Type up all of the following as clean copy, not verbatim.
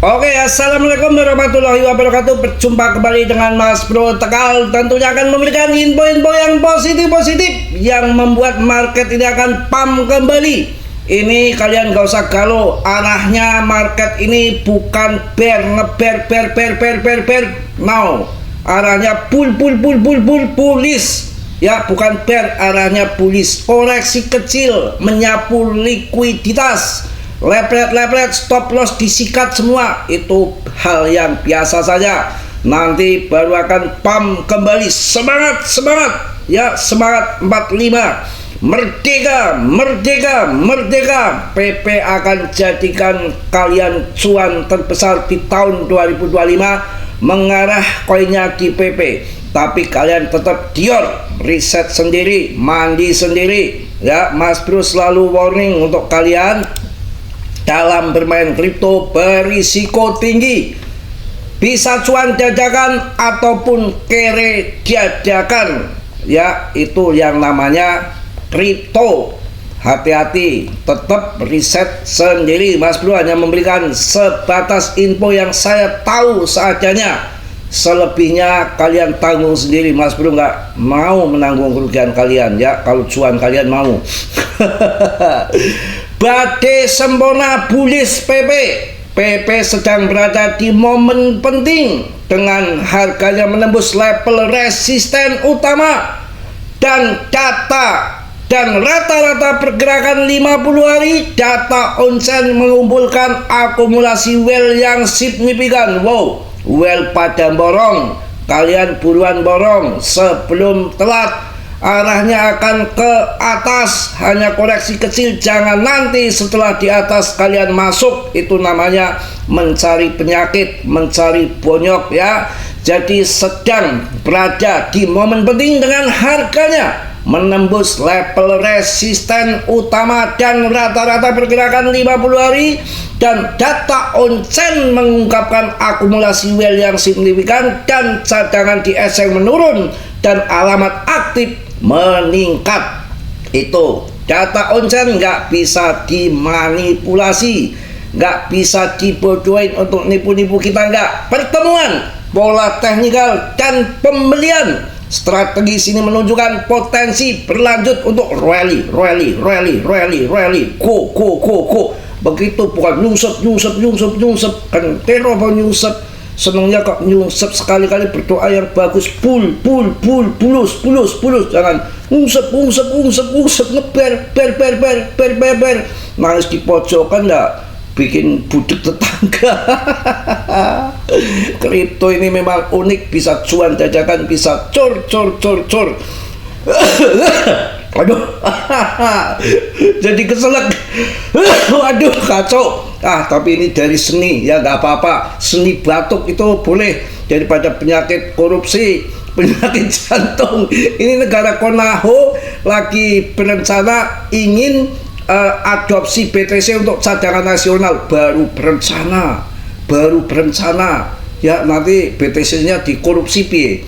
Oke, assalamualaikum warahmatullahi wabarakatuh. Berjumpa kembali dengan Mas Bro Tegal. Tentunya akan memberikan info-info yang positif-positif yang membuat market ini akan pump kembali. Ini kalian gak usah galau. Arahnya market ini bukan bear, bear. No, arahnya bullish. Ya, bukan bear, arahnya bullish. Koreksi kecil menyapu likuiditas. Leplet, stop loss disikat semua. Itu hal yang biasa saja. Nanti baru akan pump kembali. Semangat ya, semangat 45. Merdeka. PP akan jadikan kalian cuan terbesar di tahun 2025. Mengarah koinnya di PP. Tapi kalian tetap dior, riset sendiri, mandi sendiri. Ya, Mas Bro selalu warning untuk kalian dalam bermain kripto berisiko tinggi, bisa cuan dadakan ataupun kere dadakan. Ya, itu yang namanya kripto. Hati-hati, tetap riset sendiri. Mas Bro hanya memberikan sebatas info yang saya tahu seadanya. Selebihnya kalian tanggung sendiri. Mas Bro nggak mau menanggung kerugian kalian ya, kalau cuan kalian mau. Badai sempurna bullish PP sedang berada di momen penting dengan harganya menembus level resisten utama dan rata-rata pergerakan 50 hari data onsen mengumpulkan akumulasi well yang signifikan. Wow, well pada borong, kalian buruan borong sebelum telat. Arahnya akan ke atas, hanya koreksi kecil. Jangan nanti setelah di atas kalian masuk, itu namanya mencari penyakit, mencari bonyok ya. Jadi sedang berada di momen penting dengan harganya menembus level resisten utama dan rata-rata pergerakan 50 hari dan data onsen mengungkapkan akumulasi well yang signifikan dan cadangan di SN menurun dan alamat aktif meningkat. Itu data onsen nggak bisa dimanipulasi, nggak bisa dibodohin untuk nipu-nipu kita. Nggak, pertemuan pola teknikal dan pembelian strategi sini menunjukkan potensi berlanjut untuk rally, go. Begitu bukan nyungsep kan teror nyungsep. Senangnya kok nyungsep sekali-kali, berdoa yang bagus, bulus, jangan ngungsep ngeber, ber, nangis di pojokan dah bikin budek tetangga. Kripto ini memang unik, bisa cuan dadakan, bisa cor. Aduh, jadi keselak. Waduh, kacau. Tapi ini dari seni ya, nggak apa-apa. Seni batuk itu boleh daripada penyakit korupsi, penyakit jantung. Ini negara Konaho lagi berencana ingin adopsi BTC untuk cadangan nasional. Baru berencana ya, nanti BTC-nya dikorupsi piye.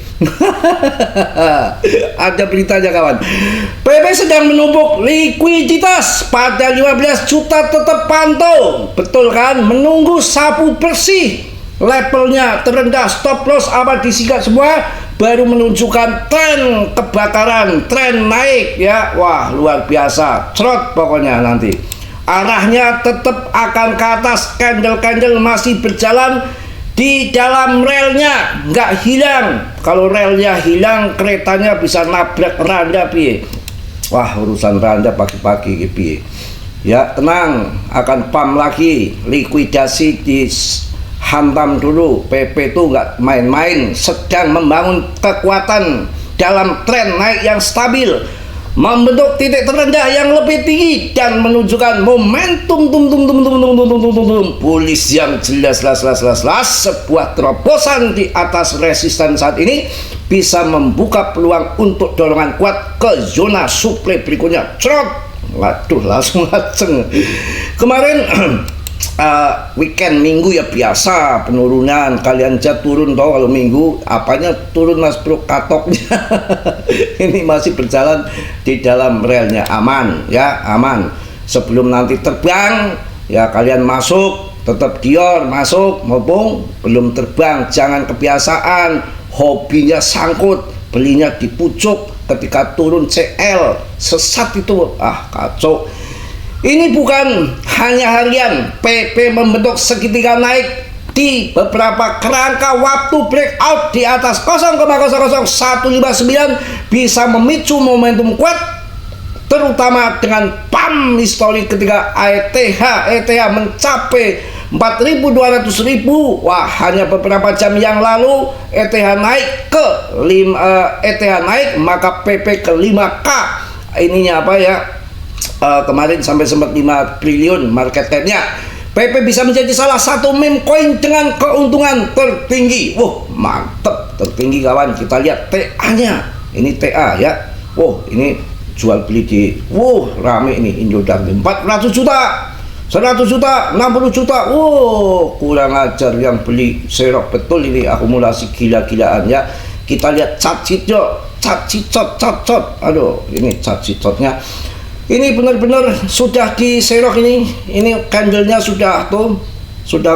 Ada beritanya kawan. PP sedang menumpuk likuiditas pada 15 juta tetap pantau. Betul kan? Menunggu sapu bersih. Levelnya terendah, stop loss apa disikat semua, baru menunjukkan tren kebakaran, tren naik ya. Wah, luar biasa. Cerot pokoknya nanti. Arahnya tetap akan ke atas. Candle masih berjalan di dalam relnya, nggak hilang. Kalau relnya hilang, keretanya bisa nabrak randa piye. Wah, urusan randa pagi-pagi piye. Ya, tenang, akan pump lagi. Likuidasi dihantam dulu. PP itu nggak main-main, sedang membangun kekuatan dalam tren naik yang stabil, membentuk titik terendah yang lebih tinggi dan menunjukkan momentum bullish yang jelas. Sebuah terobosan di atas resisten saat ini bisa membuka peluang untuk dorongan kuat ke zona supply berikutnya. Cerot, waduh, langsung laceng. Kemarin weekend minggu ya biasa penurunan, kalian aja turun toh. Kalau minggu apanya turun Mas Bro, katoknya. Ini masih berjalan di dalam relnya, aman ya, aman. Sebelum nanti terbang ya, kalian masuk tetap Dior masuk, mumpung belum terbang. Jangan kebiasaan hobinya sangkut, belinya di pucuk, ketika turun CL sesat itu, kacau. Ini bukan hanya harian, PP membentuk segitiga naik di beberapa kerangka waktu breakout di atas 0,00159 bisa memicu momentum kuat, terutama dengan PAM historik ketika ETH mencapai 4.200.000. Wah, hanya beberapa jam yang lalu ETH naik maka PP ke 5K. Ininya apa ya, kemarin sampai sempat 5 triliun market cap-nya. PP bisa menjadi salah satu meme coin dengan keuntungan tertinggi. Wah, mantep, tertinggi kawan. Kita lihat TA-nya. Ini TA ya. Wah, ini jual beli di rame ini Indodax 400 juta, 100 juta, 60 juta. Kurang ajar yang beli serok betul ini, akumulasi gila-gilaan ya. Kita lihat chart aduh, ini chart sheet-nya. Ini benar-benar sudah diserok ini candlenya sudah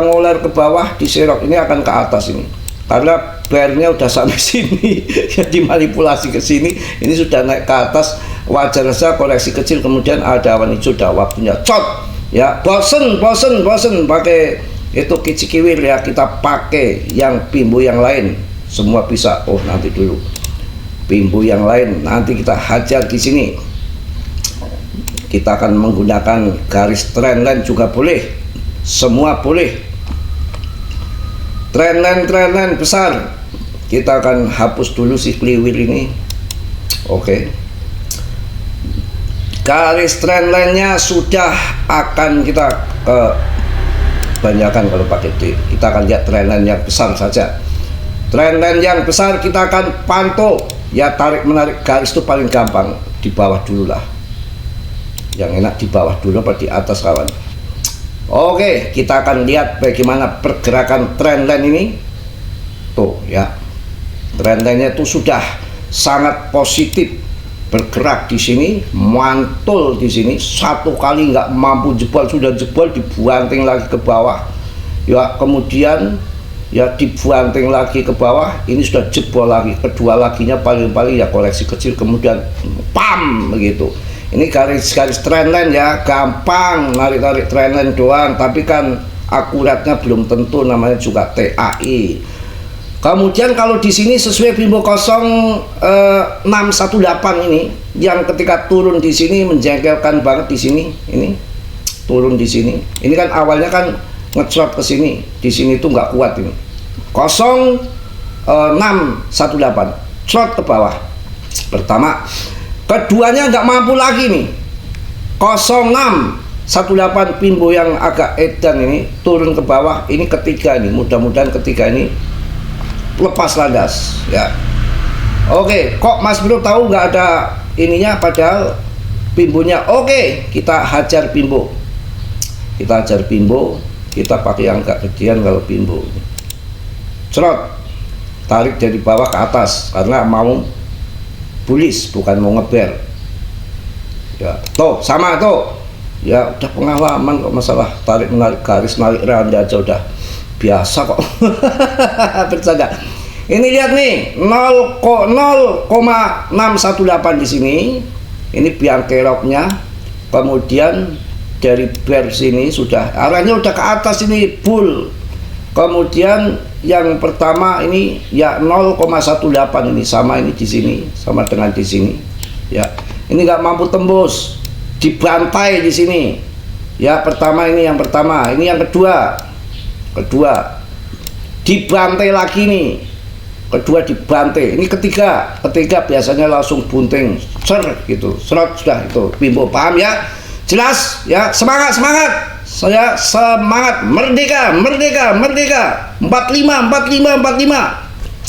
ngoler ke bawah, diserok. Ini akan ke atas ini karena bearnya udah sampai sini ya, dimanipulasi ke sini. Ini sudah naik ke atas, wajar saja koreksi kecil, kemudian ada awan hijau, sudah waktunya cot ya. Bosen pakai itu kicikiwir ya, kita pakai yang Bimbo yang lain semua bisa. Nanti dulu Bimbo yang lain nanti kita hajar di sini. Kita akan menggunakan garis trendline juga boleh, semua boleh. Trendline besar kita akan hapus dulu si kliwir ini. Oke. Garis trendline-nya sudah akan kita kebanyakan kalau pakai D. Kita akan lihat trendline yang besar saja. Trendline yang besar kita akan pantau ya, tarik menarik garis itu paling gampang di bawah dulu lah. Yang enak di bawah dulu apa di atas kawan. Oke, kita akan lihat bagaimana pergerakan trendline ini. Tuh ya, trendline-nya itu sudah sangat positif, bergerak di sini, mantul di sini. Satu kali nggak mampu jebol, sudah jebol, dibuanting lagi ke bawah ya, kemudian ya dibuanting lagi ke bawah, ini sudah jebol lagi, kedua laginya paling-paling ya koreksi kecil, kemudian pam begitu. Ini garis trendline ya, gampang narik trendline doang, tapi kan akuratnya belum tentu, namanya juga TAI. Kemudian kalau di sini sesuai Bimbo 0618 ini, yang ketika turun di sini menjengkelkan banget di sini, ini turun di sini. Ini kan awalnya kan ngecrot ke sini, di sini tuh nggak kuat ini. 0618 short ke bawah pertama, keduanya nggak mampu lagi nih. 0618 Bimbo yang agak edan ini turun ke bawah, ini ketiga nih, mudah-mudahan ketiga ini lepas landas ya. Oke, kok Mas Bro tahu nggak ada ininya, padahal Bimbonya. Oke, kita hajar Bimbo, kita pakai yang agak gedean. Kalau Bimbo cerot, tarik dari bawah ke atas karena mau bullish bukan mau ngeber ya. Tuh sama tuh ya, udah pengalaman kok masalah tarik menarik garis, narik randa aja udah biasa kok. Bercanda. Ini lihat nih 0,618 di sini. Ini biang keroknya. Kemudian dari bear sini sudah arahnya udah ke atas ini, bull. Kemudian yang pertama ini ya 0,18 ini sama, ini di sini sama dengan di sini ya. Ini nggak mampu tembus, dibantai di sini ya. Pertama ini yang pertama, ini yang kedua dibantai lagi nih, kedua dibantai, ini ketiga biasanya langsung bunting ser gitu, serot sudah. Itu Bimbo paham ya, jelas ya. Semangat saya, semangat, merdeka 45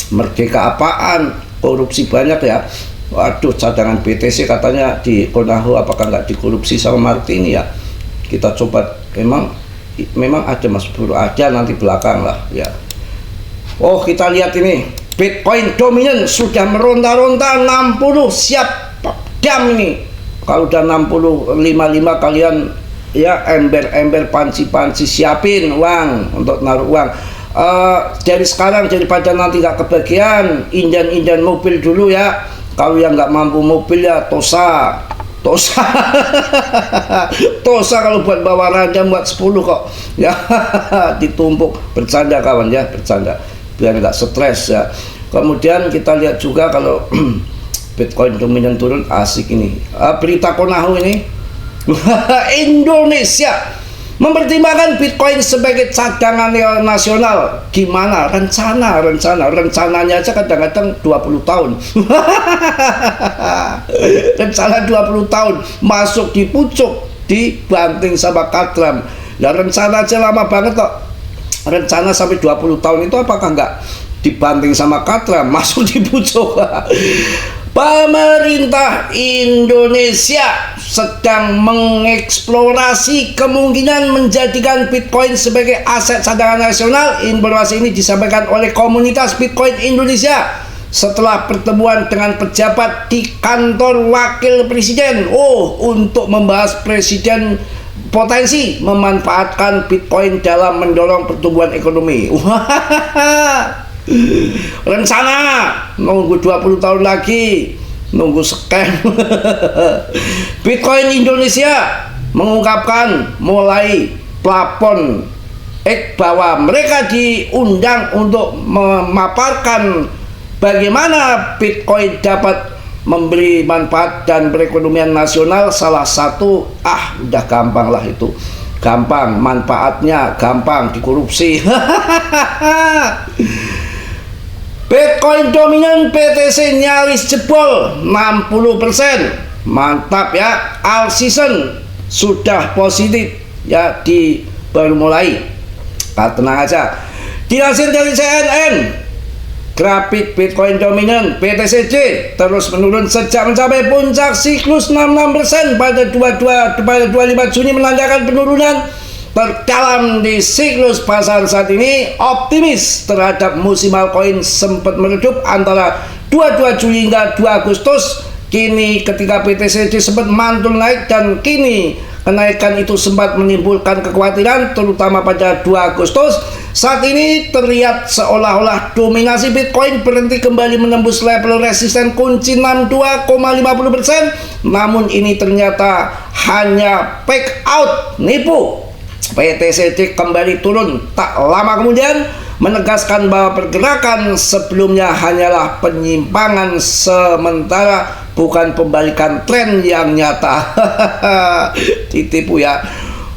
merdeka apaan, korupsi banyak ya. Waduh, cadangan BTC katanya di Konaho, apakah nggak dikorupsi sama Martini ya. Kita coba, memang ada Mas Bro, ada nanti belakang lah ya. Oh, kita lihat ini Bitcoin dominan sudah meronta-ronta 60, siap dam ini. Kalau udah 60.55 kalian ya, ember-ember, panci-panci, siapin uang untuk naruh uang. Dari sekarang, daripada nanti nggak kebagian, inden-inden mobil dulu ya. Kalau yang nggak mampu mobil ya tosa tosa kalau buat bawa raja buat 10 kok ya. Ditumpuk, bercanda kawan ya, bercanda biar nggak stres ya. Kemudian kita lihat juga kalau Bitcoin dominan turun, asik ini berita Konahu ini. Indonesia mempertimbangkan Bitcoin sebagai cadangan nasional. Gimana rencananya aja kadang-kadang 20 tahun. Rencana 20 tahun masuk di pucuk, dibanting sama Katram. Nah, rencana aja lama banget kok. Rencana sampai 20 tahun itu apakah enggak dibanting sama Katram, masuk di pucuk? Pemerintah Indonesia sedang mengeksplorasi kemungkinan menjadikan Bitcoin sebagai aset cadangan nasional. Informasi ini disampaikan oleh komunitas Bitcoin Indonesia setelah pertemuan dengan pejabat di kantor wakil presiden. Untuk membahas presiden potensi memanfaatkan Bitcoin dalam mendorong pertumbuhan ekonomi. Rencana nunggu 20 tahun lagi, nunggu scan. Bitcoin Indonesia mengungkapkan mulai plafon bahwa mereka diundang untuk memaparkan bagaimana Bitcoin dapat memberi manfaat dan perekonomian nasional. Salah satu, udah gampang lah itu, gampang manfaatnya, gampang dikorupsi. Bitcoin dominan BTC nyaris jebol 60%. Mantap ya, all season sudah positif ya, baru mulai. Tenang aja. Dilansir dari CNN, grafik Bitcoin dominan BTCJ terus menurun sejak mencapai puncak siklus 66% pada 25 Juni, menandakan penurunan terdalam di siklus pasar saat ini. Optimis terhadap musim altcoin sempat meredup antara 22 Juli hingga 2 Agustus. Kini ketika BTC sempat mantul naik, dan kini kenaikan itu sempat menimbulkan kekhawatiran terutama pada 2 Agustus. Saat ini terlihat seolah-olah dominasi Bitcoin berhenti kembali menembus level resisten kunci 62,50%. Namun ini ternyata hanya fake out, nipu. BTC kembali turun tak lama kemudian, menegaskan bahwa pergerakan sebelumnya hanyalah penyimpangan sementara, bukan pembalikan tren yang nyata. Ditipu ya.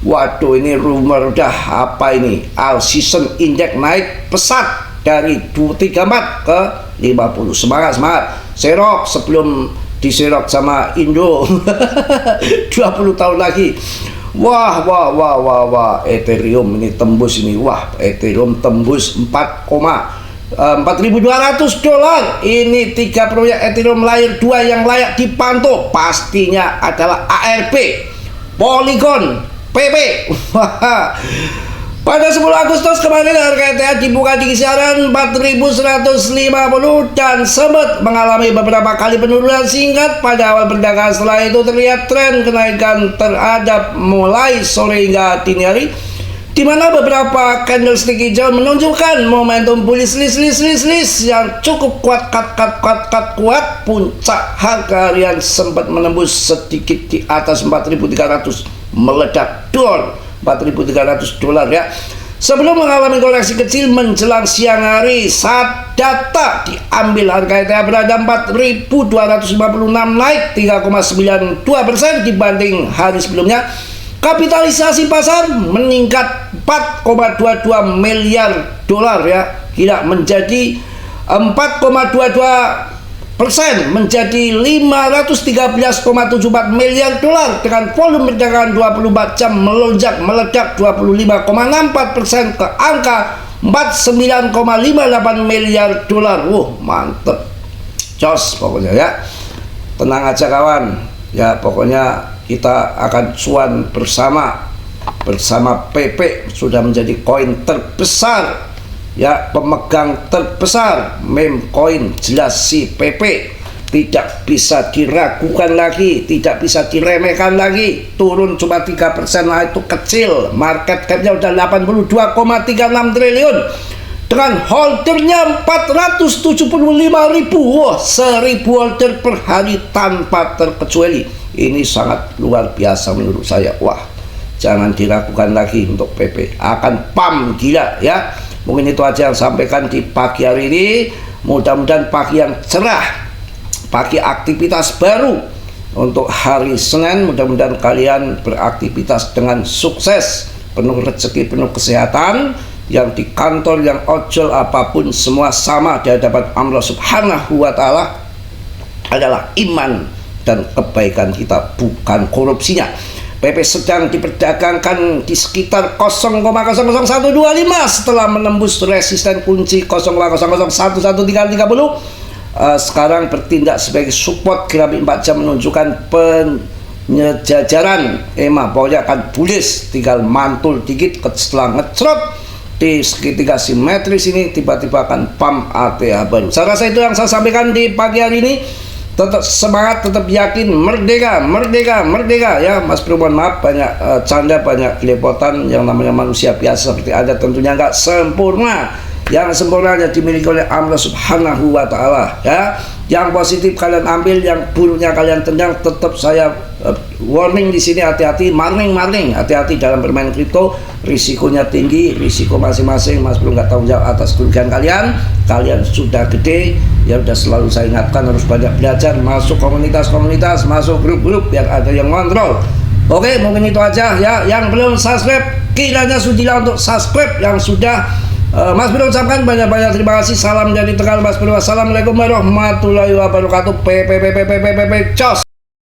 Waduh, ini rumor udah apa ini? All season index naik pesat dari 234 ke 50. Semangat. Serok sebelum diserok sama Indo. 20 tahun lagi. Wah, Ethereum ini tembus ini. Ethereum tembus 4.200 dolar. Ini 3 proyek Ethereum Layer 2 yang layak dipantau. Pastinya adalah ARP, Polygon, PP. Pada 10 Agustus kemarin harga ETH dibuka di kisaran 4.150 dan sempat mengalami beberapa kali penurunan singkat pada awal perdagangan. Setelah itu terlihat tren kenaikan terhadap mulai sore hingga dini hari, di mana beberapa candlestick hijau menunjukkan momentum bullish list yang cukup kuat. Kuat. Puncak harga harian sempat menembus sedikit di atas 4.300, meledak dor 4.300 dolar ya, sebelum mengalami koreksi kecil menjelang siang hari. Saat data diambil, harga ETH berada 4.256, naik 3,92% dibanding hari sebelumnya. Kapitalisasi pasar meningkat 4,22 miliar dolar ya, gila, menjadi 4,22% menjadi 513,74 miliar dolar, dengan volume perdagangan 24 jam meledak 25,64% ke angka 49,58 miliar dolar. Mantep, jos pokoknya ya. Tenang aja kawan ya, pokoknya kita akan cuan bersama PP. Sudah menjadi koin terbesar ya, pemegang terbesar meme coin jelas si PP. tidak bisa diragukan lagi, tidak bisa diremehkan lagi. Turun cuma 3%, nah itu kecil. Market capnya udah 82,36 triliun dengan holdernya 475.000. Wah, 1.000 holder per hari tanpa terkecuali. Ini sangat luar biasa menurut saya. Wah, jangan diragukan lagi untuk PP. Akan pam gila ya. Mungkin itu aja yang sampaikan di pagi hari ini. Mudah-mudahan pagi yang cerah, pagi aktivitas baru untuk hari Senin. Mudah-mudahan kalian beraktivitas dengan sukses, penuh rezeki, penuh kesehatan. Yang di kantor, yang ojol, apapun semua sama di hadapan Allah Subhanahu wa Ta'ala adalah iman dan kebaikan kita, bukan korupsinya. PP sedang diperdagangkan di sekitar 0,00125 setelah menembus resisten kunci 0,00111330. Sekarang bertindak sebagai support grafik 4 jam menunjukkan penyejajaran EMA pokoknya akan bullish, tinggal mantul dikit setelah ngecrot di segitiga simetris ini tiba-tiba akan pump ATH baru. Saya rasa itu yang saya sampaikan di pagi hari ini. Tetap semangat, tetap yakin, merdeka, merdeka, merdeka ya. Mas Bro, mohon maaf banyak canda, banyak kelepotan. Yang namanya manusia biasa seperti ada tentunya nggak sempurna. Yang sempurna hanya dimiliki oleh Allah Subhanahu wa Ta'ala ya. Yang positif kalian ambil, yang buruknya kalian tendang. Tetap saya warning di sini, hati-hati, marning, hati-hati dalam bermain kripto. Risikonya tinggi, risiko masing-masing. Mas Bro nggak tahu jawab atas kerugian kalian. Kalian sudah gede, ya udah selalu saya ingatkan harus banyak belajar, masuk komunitas-komunitas, masuk grup-grup yang ada yang ngontrol. Oke, mungkin itu aja ya. Yang belum subscribe, kiranya sudilah untuk subscribe. Yang sudah, Mas Bro ucapkan banyak-banyak terima kasih. Salam dari Tegal Mas Bro. Assalamualaikum warahmatullahi wabarakatuh. Cos.